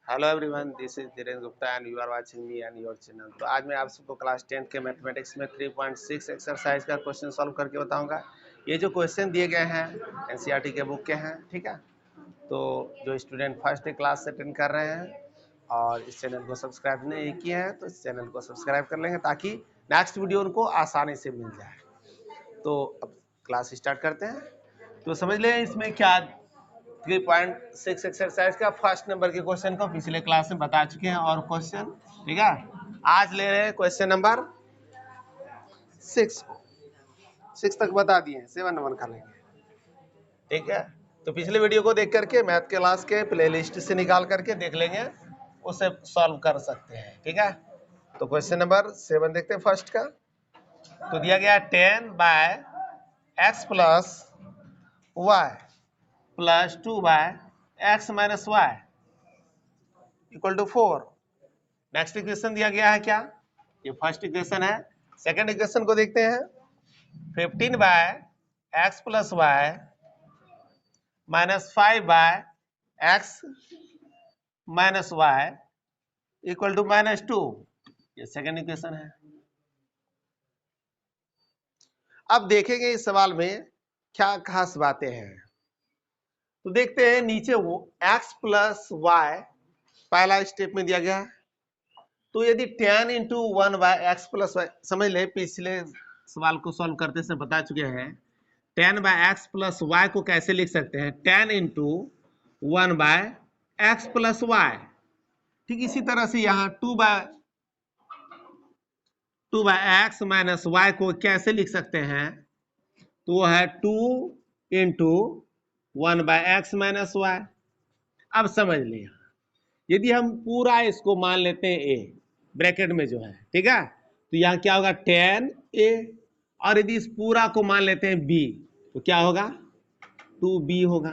Hello everyone, this is Dhirendra Gupta and you are watching me and your channel. तो आज मैं आप सबको क्लास 10 के मैथमेटिक्स में 3.6 एक्सरसाइज का क्वेश्चन सॉल्व करके बताऊंगा। ये जो क्वेश्चन दिए गए हैं एनसीईआरटी के बुक के हैं, ठीक है। तो जो स्टूडेंट फर्स्ट क्लास से अटेंड कर रहे हैं और इस चैनल को सब्सक्राइब नहीं किए हैं तो इस चैनल को सब्सक्राइब कर लेंगे ताकि नेक्स्ट वीडियो उनको आसानी से मिल जाए। तो अब क्लास स्टार्ट करते हैं। तो समझ लें इसमें क्या 3.6 एक्सरसाइज का फर्स्ट नंबर के क्वेश्चन को पिछले क्लास में बता चुके हैं और क्वेश्चन, ठीक है। आज ले रहे हैं क्वेश्चन नंबर 6 तक बता दिए, 7 नंबर का लेंगे, ठीक है। तो पिछले वीडियो को देख करके मैथ क्लास के प्लेलिस्ट से निकाल करके देख लेंगे, उसे सॉल्व कर सकते हैं, ठीक है। तो क्वेश्चन नंबर 7 देखते हैं फर्स्ट का। तो दिया गया 10/x plus y plus 2/x minus y equal to 4। Next equation दिया गया है क्या, ये फर्स्ट इक्वेशन है। सेकंड इक्वेशन को देखते हैं। 15/x plus y minus 5/x minus y equal to -2, ये सेकंड इक्वेशन है। अब देखेंगे इस सवाल में क्या खास बातें हैं। तो देखते हैं नीचे वो x प्लस y पहला स्टेप में दिया गया है। तो यदि 10 इंटू 1/x प्लस वाई, समझ ले पिछले सवाल को सॉल्व करते समय बता चुके हैं 10/x प्लस वाई को कैसे लिख सकते हैं, 10 इंटू 1/x प्लस वाई। ठीक इसी तरह से यहाँ 2/x माइनस वाई को कैसे लिख सकते हैं, तो वो है 2 इंटू 1/x माइनस वाई। अब समझ लिया, यदि हम पूरा इसको मान लेते हैं a ब्रैकेट में जो है, ठीक है, तो यहाँ क्या होगा 10a, और यदि इस पूरा को मान लेते हैं b तो क्या होगा 2b होगा,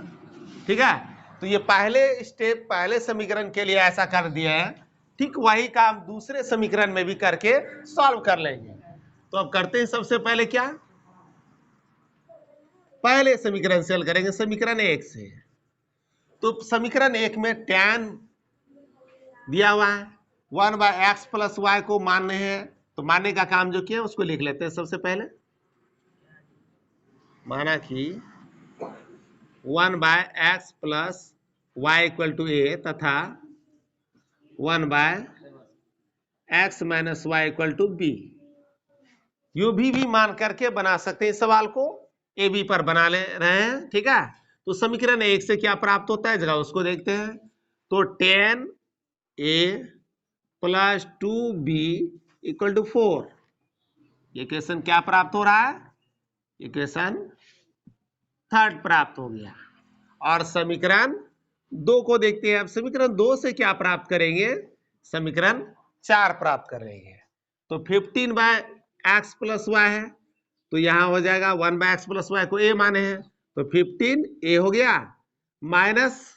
ठीक है। तो ये पहले स्टेप पहले समीकरण के लिए ऐसा कर दिया है, ठीक वही काम दूसरे समीकरण में भी करके सॉल्व कर लेंगे। तो अब करते हैं सबसे पहले क्या, पहले समीकरण से हल करेंगे, समीकरण 1 से। तो समीकरण 1 में tan दिया हुआ है, 1/x प्लस वाई को मानने हैं, तो मानने का काम जो किया उसको लिख लेते हैं। सबसे पहले माना कि 1/x plus Y equal to a तथा 1/x minus Y equal to b। यू भी मान करके बना सकते हैं इस सवाल को, ए बी पर बना ले रहे हैं, ठीक है। तो समीकरण 1 से क्या प्राप्त होता है जरा उसको देखते हैं। तो 10a plus 2b equal to 4, ये इक्वेशन क्या प्राप्त हो रहा है, इक्वेशन थर्ड प्राप्त हो गया। और समीकरण 2 को देखते हैं। अब समीकरण 2 से क्या प्राप्त करेंगे, समीकरण 4 प्राप्त करेंगे। तो 15/x प्लस वाई है, तो यहां हो जाएगा 1/x प्लस वाई को a माने हैं, तो 15a हो गया, माइनस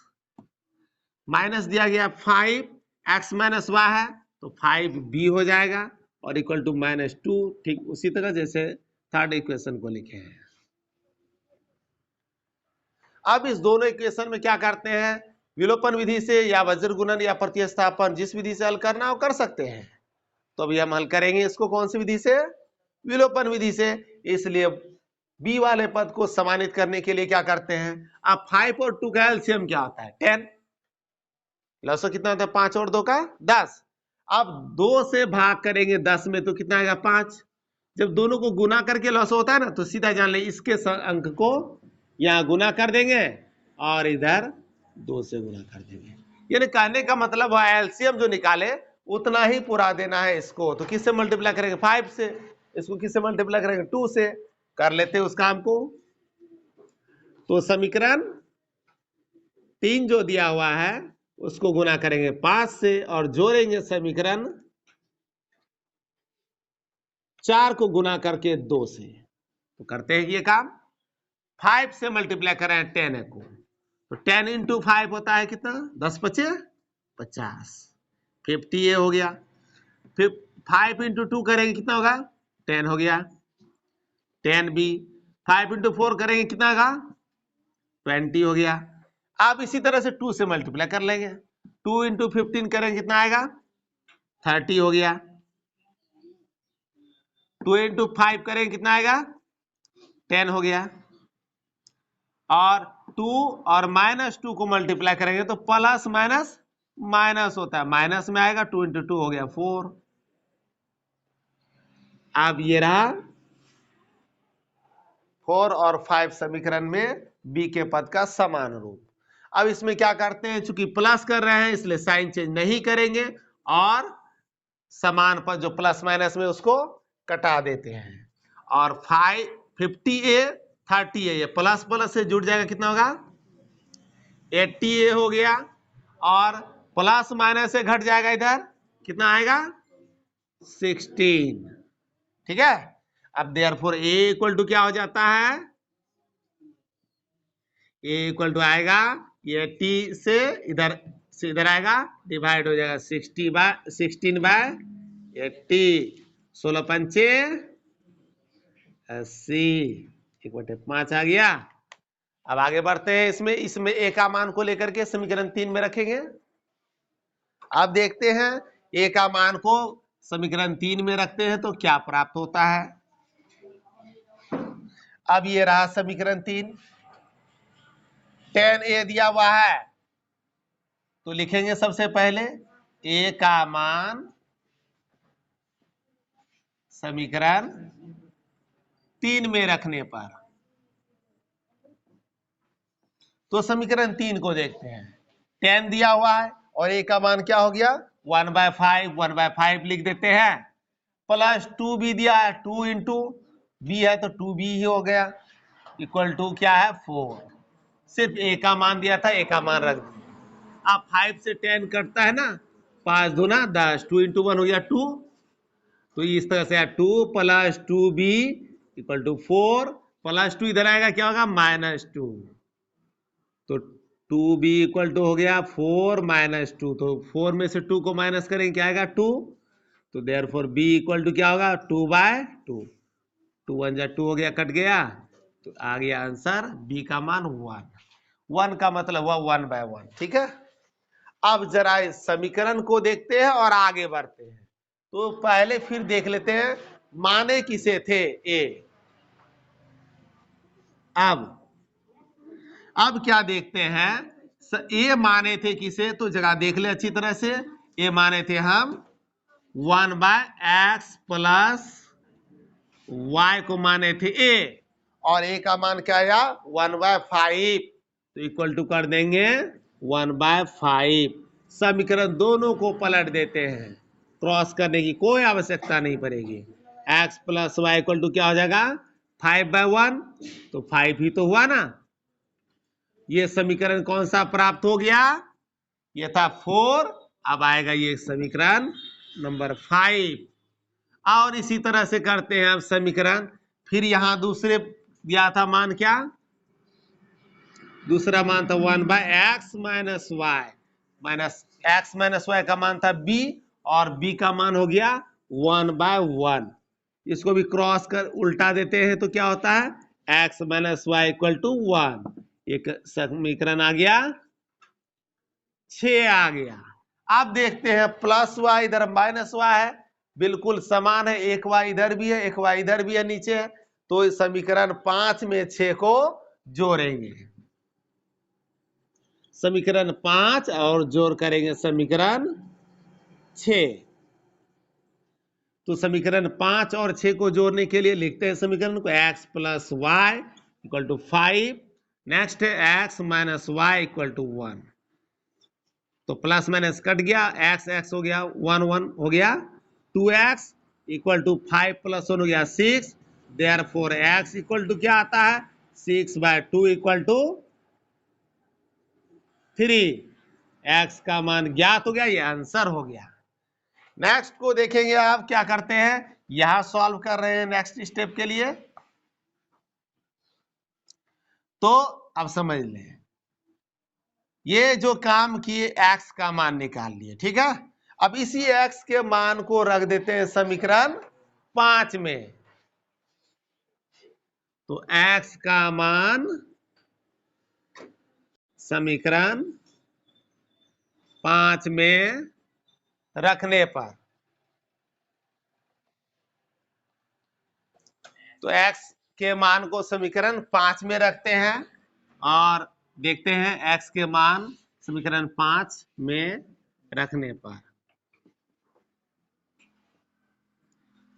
दिया गया 5x माइनस वाई है तो 5b हो जाएगा और इक्वल टू -2। ठीक उसी तरह जैसे थर्ड इक्वेशन को लिखे हैं। अब इस दोनों इक्वेशन में क्या करते हैं, विलोपन विधि से या वज्र गुणन या प्रतिस्थापन, जिस विधि से हल करना हो कर सकते हैं। तो अभी हम हल करेंगे इसको कौन सी विधि से, विलोपन विधि से। इसलिए b वाले पद को समानित करने के लिए क्या करते हैं, अब 5 और 2 का एलसीएम क्या होता है 10, लसो कितना होता है 5 और 2 का 10। अब 2 से भाग करेंगे 10 में तो कितना आएगा 5। जब दोनों को गुना करके लॉस होता है ना, तो सीधा जान ले इसके अंक को यहाँ गुना कर देंगे और इधर 2 से गुना कर देंगे। यानी कहने का मतलब है एलसीएम जो निकाले उतना ही पूरा देना है इसको। तो किससे मल्टीप्लाई करेंगे 5 से, इसको किससे मल्टीप्लाई करेंगे 2 से। कर लेते हैं उस काम को। तो समीकरण 3 जो दिया हुआ है उसको गुना करेंगे 5 से और जोड़ेंगे समीकरण 4 को गुना करके 2 से। तो करते हैं ये काम, 5 से मल्टीप्लाई करें 10 को, तो 10 इंटू 5 होता है कितना 10 × 5 = 50, 50a हो गया। फिर 5 इंटू 2 करेंगे कितना होगा 10 हो गया, 10b। 5 इंटू 4 करेंगे कितना होगा 20 हो गया। अब इसी तरह से 2 से मल्टीप्लाई कर लेंगे, 2 इंटू 15 करेंगे कितना आएगा 30 हो गया। 2 इंटू 5 करेंगे कितना आएगा 10 हो गया। और 2 और -2 को मल्टीप्लाई करेंगे तो प्लस माइनस माइनस होता है, माइनस में आएगा, 2 इंटू 2 हो गया 4। अब ये रहा 4 और 5 समीकरण में बी के पद का समान रूप। अब इसमें क्या करते हैं, चूंकि प्लस कर रहे हैं इसलिए साइन चेंज नहीं करेंगे और समान पद जो प्लस माइनस में उसको कटा देते हैं। और 50a 30a ये प्लस प्लस से जुड़ जाएगा कितना होगा 80a हो गया। और प्लस माइनस से घट जाएगा इधर कितना आएगा 16। ठीक है। अब देयरफॉर a इक्वल टू क्या हो जाता है, a इक्वल टू आएगा ये t से इधर आएगा डिवाइड हो जाएगा 16 बाय 80, 16 पंचे 80, 1/5 आ गया। अब आगे बढ़ते हैं, इसमें a का मान को लेकर के समीकरण 3 में रखेंगे। अब देखते हैं a का मान को समीकरण 3 में रखते हैं तो क्या प्राप्त होता है। अब ये रहा समीकरण 3, 10a दिया हुआ है तो लिखेंगे सबसे पहले a का मान समीकरण 3 में रखने पर। तो समीकरण 3 को देखते हैं, 10 दिया हुआ है और a का मान क्या हो गया 1/5 लिख देते हैं, प्लस 2 भी दिया है, 2 इंटू b है तो 2b ही हो गया, इक्वल टू क्या है 4। सिर्फ a का मान दिया था, a का मान रख दिया। अब 5 से 10 कटता है ना, 5 दूना 10, 2 इंटू 1 हो गया 2, तो इस तरह से 2 plus 2b equal to 4, plus 2 इधर आएगा क्या होगा -2, तो 2b इक्वल टू हो गया 4 -2, तो 4 में से 2 को माइनस करेंगे क्या आएगा 2, तो देयरफॉर b इक्वल टू क्या होगा 2/2, 2 1 जा 2 हो गया, कट गया, तो आ गया आंसर b का मान 1 का मतलब हुआ 1/1। ठीक है। अब जरा इस समीकरण को देखते हैं और आगे बढ़ते हैं। तो पहले फिर देख लेते हैं माने किसे थे a। अब क्या देखते हैं, a माने थे किसे, तो जगह देख ले अच्छी तरह से। a माने थे हम 1/x प्लस y को माने थे a, और a का मान क्या आया 1/5, तो इक्वल टू कर देंगे 1/5। समीकरण दोनों को पलट देते हैं, क्रॉस करने की कोई आवश्यकता नहीं पड़ेगी। x plus Y equal to क्या हो जाएगा 5/1, तो 5 ही तो हुआ ना। ये समीकरण कौन सा प्राप्त हो गया, ये था 4, अब आएगा ये समीकरण नंबर 5। और इसी तरह से करते हैं अब समीकरण, फिर यहां दूसरे दिया था मान क्या, दूसरा मान था 1/x minus Y, minus x minus Y का मान था b, और b का मान हो गया 1/1। इसको भी क्रॉस कर उल्टा देते हैं तो क्या होता है x minus Y equal to 1। एक समीकरण आ गया 6 आ गया। अब देखते हैं प्लस वाई इधर माइनस वाई है, बिल्कुल समान है, एक वाई इधर भी है एक वाई इधर भी है नीचे है, तो इस समीकरण 5 में 6 को जोड़ेंगे, समीकरण 5 और जोड़ करेंगे समीकरण 6। तो समीकरण 5 और 6 को जोड़ने के लिए लिखते हैं समीकरण को x plus Y equal to 5, next है x minus Y equal to 1, तो प्लस माइनस कट गया, x x हो गया 1 1 हो गया, 2x इक्वल टू 5 प्लस 1 हो गया 6, देयरफॉर x इक्वल टू क्या आता है 6/2 इक्वल टू 3। x का मान ज्ञात हो गया, ये आंसर हो गया। नेक्स्ट को देखेंगे, आप क्या करते हैं यहां सॉल्व कर रहे हैं नेक्स्ट स्टेप के लिए, तो अब समझ लें ये जो काम किए x का मान निकाल लिए, ठीक है। अब इसी x के मान को रख देते हैं समीकरण 5 में, तो x का मान समीकरण 5 में रखने पर, तो x के मान को समीकरण 5 में रखते हैं और देखते हैं x के मान समीकरण 5 में रखने पर।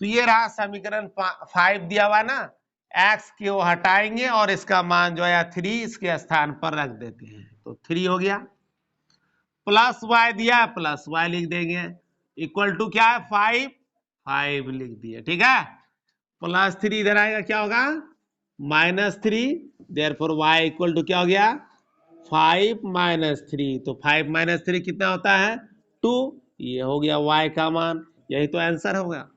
तो ये रहा समीकरण 5 दिया हुआ ना, x को हटाएंगे और इसका मान जो है 3 इसके स्थान पर रख देते हैं, तो 3 हो गया। प्लस y दिया, प्लस y लिख देंगे, इक्वल टू क्या है 5 लिख दिए, ठीक है। प्लस 3 इधर आएगा, क्या होगा -3, देयरफॉर y इक्वल टू क्या हो गया 5 - 3, तो 5 - 3 कितना होता है 2, ये हो गया y का मान, यही तो आंसर होगा।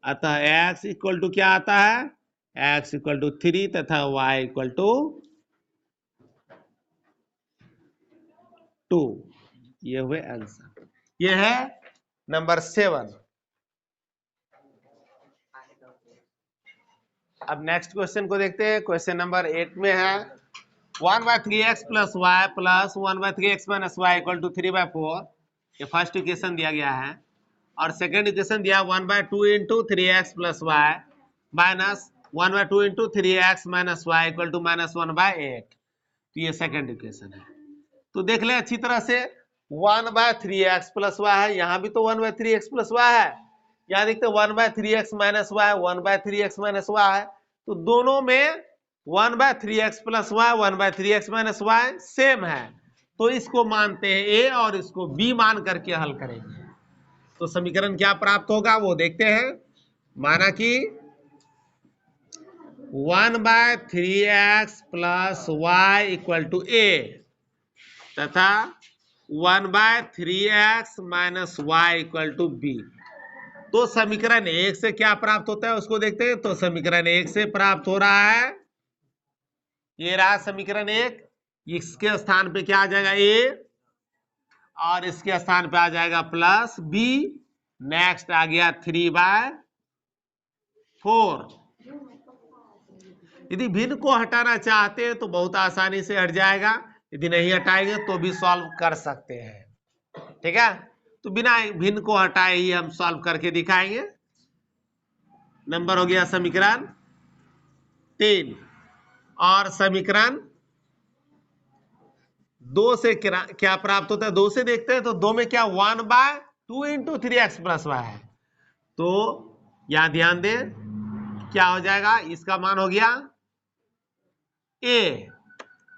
अतः x इक्वल टू क्या आता है, x इक्वल टू 3 तथा y इक्वल टू 2, ये हुए आंसर। ये है नंबर 7। अब नेक्स्ट क्वेश्चन को देखते हैं। क्वेश्चन नंबर 8 में है 1/3x + y + 1/3x - y = 3/4। ये फर्स्ट इक्वेशन दिया गया है और सेकंड इक्वेशन दिया 1/2 × 3x + y - 1/2 × 3x - y = -1/8। तो ये सेकंड इक्वेशन है। तो देख ले अच्छी तरह से, 1/3x + y है, यहाँ भी तो 1/3x + y है, यहाँ देखते 1/3x - y 1/3x - y है, तो दोनों में 1/3x + y 1/3x - y same है, तो इसको मानते हैं a और इसको b मान करके हल करेंगे। तो समीकरण क्या प्राप्त होगा वो देखते हैं। माना कि 1/3x + y = a तथा 1/3x - y = b। तो समीकरण 1 से क्या प्राप्त होता है उसको देखते हैं। तो समीकरण 1 से प्राप्त हो रहा है, ये रहा समीकरण 1, इसके स्थान पे क्या आ जाएगा a और इसके स्थान पे आ जाएगा +b। नेक्स्ट आ गया 3/4। यदि भिन्न को हटाना चाहते हैं तो बहुत आसानी से हट जाएगा, यदि नहीं हटाएंगे तो भी सॉल्व कर सकते हैं, ठीक है। तो बिना भिन्न को हटाए ही हम सॉल्व करके दिखाएंगे। नंबर हो गया समीकरण 3 और समीकरण 2 से क्या प्राप्त होता है, 2 से देखते हैं। तो 2 में क्या 1/2 × 3x + y है, तो यहां ध्यान दें क्या हो जाएगा, इसका मान हो गया a,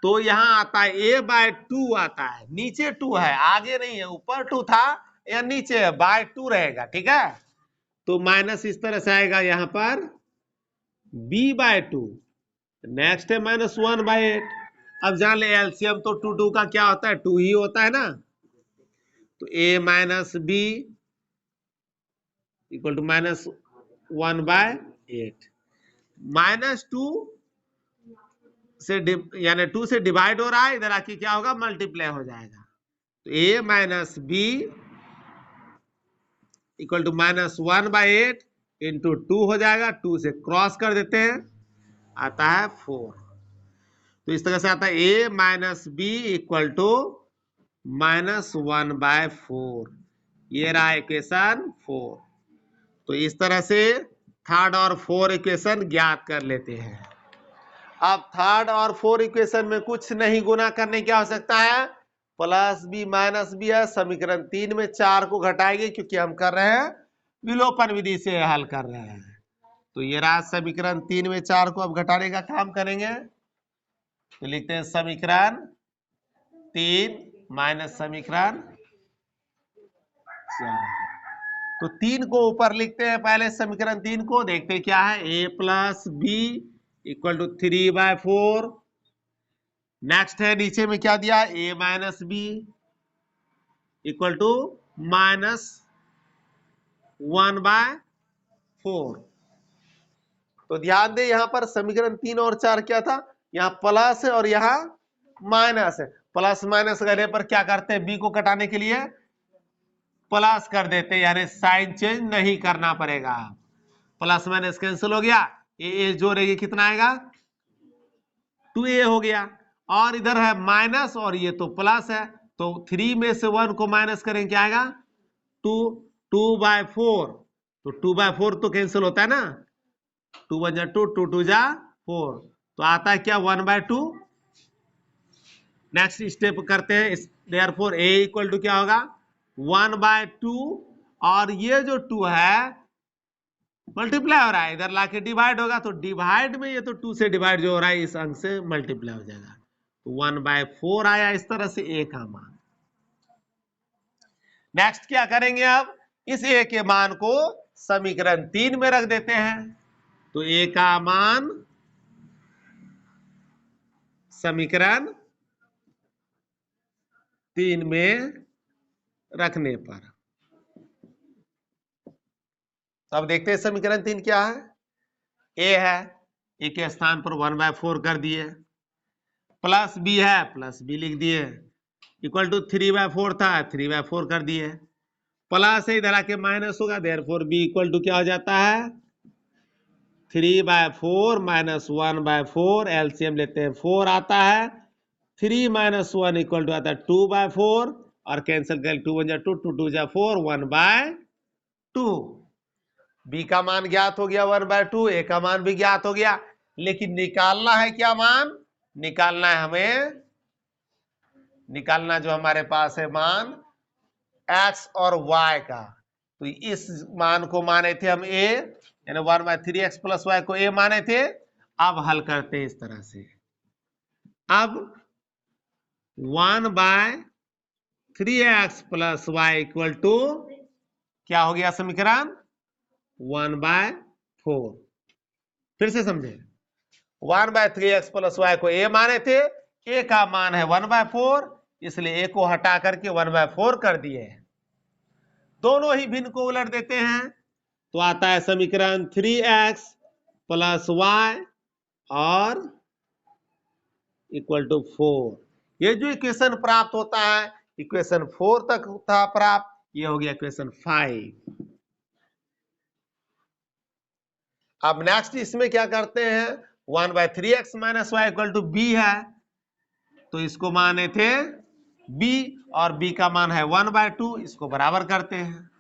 तो यहां आता है a/2 आता है, नीचे 2 है आगे नहीं है, ऊपर 2 था या नीचे है, /2 रहेगा, ठीक है। तो माइनस इस तरह से आएगा यहाँ पर b/2, नेक्स्ट है -1/8। अब जान ले एलसीएम तो 2 का क्या होता है 2 ही होता है ना, तो a - b = -1/8। -2 से यानी 2 से डिवाइड हो रहा है, इधर आके क्या होगा मल्टीप्लाई हो जाएगा, तो a - b = -1/8 × 2 हो जाएगा, 2 से क्रॉस कर देते हैं आता है 4। तो इस तरह से आता है a - b = -1/4। ये रहा इक्वेशन 4। तो इस तरह से थर्ड और फोर्थ इक्वेशन ज्ञात कर लेते हैं। अब थर्ड और फोर्थ इक्वेशन में कुछ नहीं गुना करने की आवश्यकता है, +b - b है। समीकरण 3 में 4 को घटाएंगे क्योंकि हम कर रहे हैं विलोपन विधि से हल कर रहे हैं। तो ये रहा समीकरण 3 में 4 को अब घटाने का काम करेंगे, तो लिखते हैं समीकरण 3 माइनस समीकरण 4। तो 3 को ऊपर लिखते हैं, पहले समीकरण 3 को देखते हैं क्या है, a + b = 3/4। नेक्स्ट है नीचे में क्या दिया, a - b = -1/4। तो ध्यान दे यहां पर समीकरण 3 और 4 क्या था, यहाँ प्लस है और यहाँ माइनस है। प्लस माइनस करने पर क्या करते हैं, b को कटाने के लिए प्लस कर देते हैं, यानी साइन चेंज नहीं करना पड़ेगा। प्लस माइनस कैंसिल हो गया, ए जोड़ेंगे कितना आएगा 2a हो गया, और इधर है माइनस और ये तो प्लस है, तो 3 में से 1 को माइनस करें क्या आएगा 2, 2/4, तो 2/4 तो कैंसिल होता है ना, 2 1 जा 2, 2 2 जा 4, तो आता है क्या 1/2। नेक्स्ट स्टेप करते हैं, देयरफॉर a इक्वल टू क्या होगा 1/2, और ये जो 2 है मल्टीप्लाई हो रहा है, इधर लाके डिवाइड होगा, तो डिवाइड में ये तो 2 से डिवाइड जो हो रहा है इस अंक से मल्टीप्लाई हो जाएगा, तो 1/4 आया इस तरह से a का मान। नेक्स्ट क्या करेंगे, अब इस a के मान को समीकरण 3 में रख देते हैं, तो a का मान समीकरण 3 में रखने पर, अब देखते हैं समीकरण 3 क्या है। a है, a के स्थान पर 1/4 कर दिए, प्लस b है, प्लस b लिख दिए, इक्वल टू 3/4 था, 3/4 कर दिए, प्लस है इधर आके माइनस होगा, देयरफॉर b इक्वल टू क्या हो जाता है 3/4 माइनस 1/4, एलसीएम लेते हैं 4 आता है, 3 माइनस 1 इक्वल टू आता है 2/4, और कैंसिल कर 2 1 जा 2, 2 2 जा 4, 1/2। b का मान ज्ञात हो गया 1/2, a का मान भी ज्ञात हो गया, लेकिन निकालना है क्या मान, निकालना है हमें, निकालना जो हमारे पास है मान x और y का, तो इस मान को माने थे हम a, यानी 1/3x प्लस y को a माने थे। अब हल करते हैं इस तरह से, अब 1/3x plus y equal to क्या हो गया समीकरण 1/4। फिर से समझे, 1/3x प्लस y को a माने थे, a का मान है 1/4, इसलिए a को हटा करके 1/4 कर दिए, दोनों ही भिन्न को उलट देते हैं, तो आता है समीकरण 3x प्लस y और इक्वल टू 4। ये जो इक्वेशन प्राप्त होता है इक्वेशन 4 तक था प्राप्त, ये हो गया इक्वेशन 5। अब नेक्स्ट इसमें क्या करते हैं, 1/3x minus Y equal to b है, तो इसको माने थे b, और b का मान है 1/2, इसको बराबर करते हैं,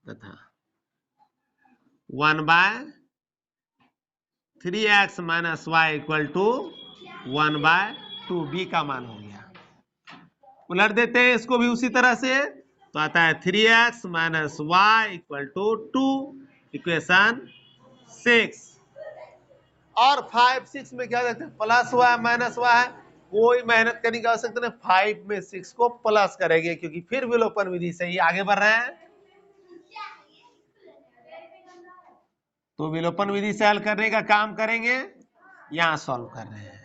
तथा 1/3x minus Y equal to 1/2, b का मान हो गया, उलट देते हैं इसको भी उसी तरह से, तो आता है 3x minus Y equal to 2, equation 6, और 5 6 में क्या देखते हैं प्लस वाई माइनस वाई, कोई मेहनत करने की आवश्यकता नहीं, 5 में 6 को प्लस करेंगे, क्योंकि फिर विलोपन विधि से ही आगे बढ़ रहे हैं, तो विलोपन विधि से हल करने का काम करेंगे, यहां सॉल्व कर रहे हैं।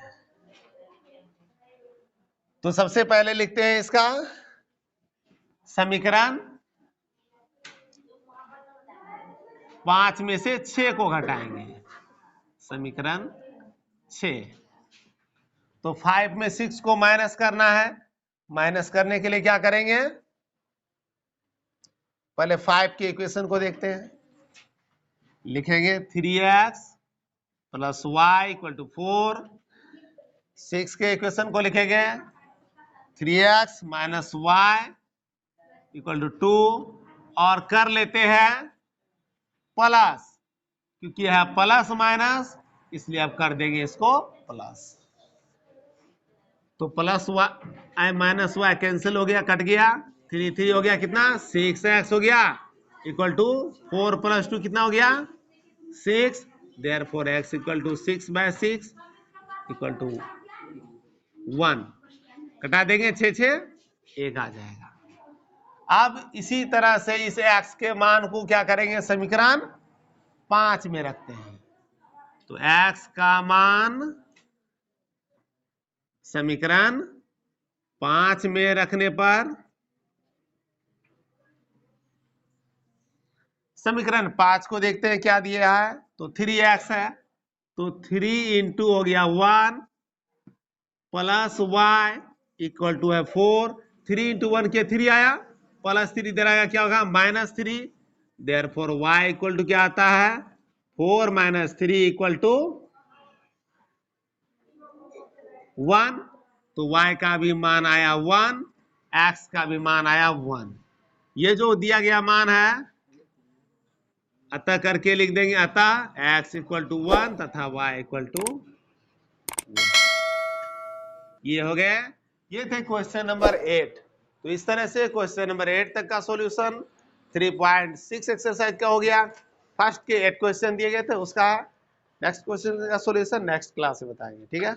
तो सबसे पहले लिखते हैं इसका समीकरण 5 में से 6 को घटाएंगे, समीकरण 6, तो 5 में 6 को माइनस करना है, माइनस करने के लिए क्या करेंगे, पहले 5 के इक्वेशन को देखते हैं, लिखेंगे 3x plus Y equal to 4, 6 के इक्वेशन को लिखेंगे 3x minus Y equal to 2, और कर लेते हैं प्लस, क्योंकि है प्लस माइनस, इसलिए अब कर देंगे इसको प्लस, तो plus Y minus Y cancel हो गया, कट गया, 3 3 हो गया, कितना 6x हो गया इक्वल टू 4 प्लस 2 कितना हो गया 6, therefore x equal to 6/6 equal to 1, कटा देंगे 6 6, 1 आ जाएगा। अब इसी तरह से इस x के मान को क्या करेंगे, समीकरण 5 में रखते हैं, तो x का मान समीकरण 5 में रखने पर, समीकरण 5 को देखते हैं क्या दिया है, तो 3x है, तो 3 इंटू हो गया 1 प्लस y इक्वल टू है 4, 3 इंटू 1 के 3 आया, प्लस 3 इधर आएगा क्या होगा -3, देयरफॉर y इक्वल टू क्या आता है 4 - 3 इक्वल टू 1, तो y का भी मान आया 1, x का भी मान आया 1। ये जो दिया गया मान है अतः करके लिख देंगे, अतः x इक्वल टू 1 तथा y इक्वल टू 1। ये हो गए, ये थे क्वेश्चन नंबर 8। तो इस तरह से क्वेश्चन नंबर 8 तक का सॉल्यूशन 3.6 एक्सरसाइज का हो गया। फर्स्ट के 8 क्वेश्चन दिए गए थे, उसका नेक्स्ट क्वेश्चन का सॉल्यूशन नेक्स्ट क्लास में बताएंगे, ठीक है।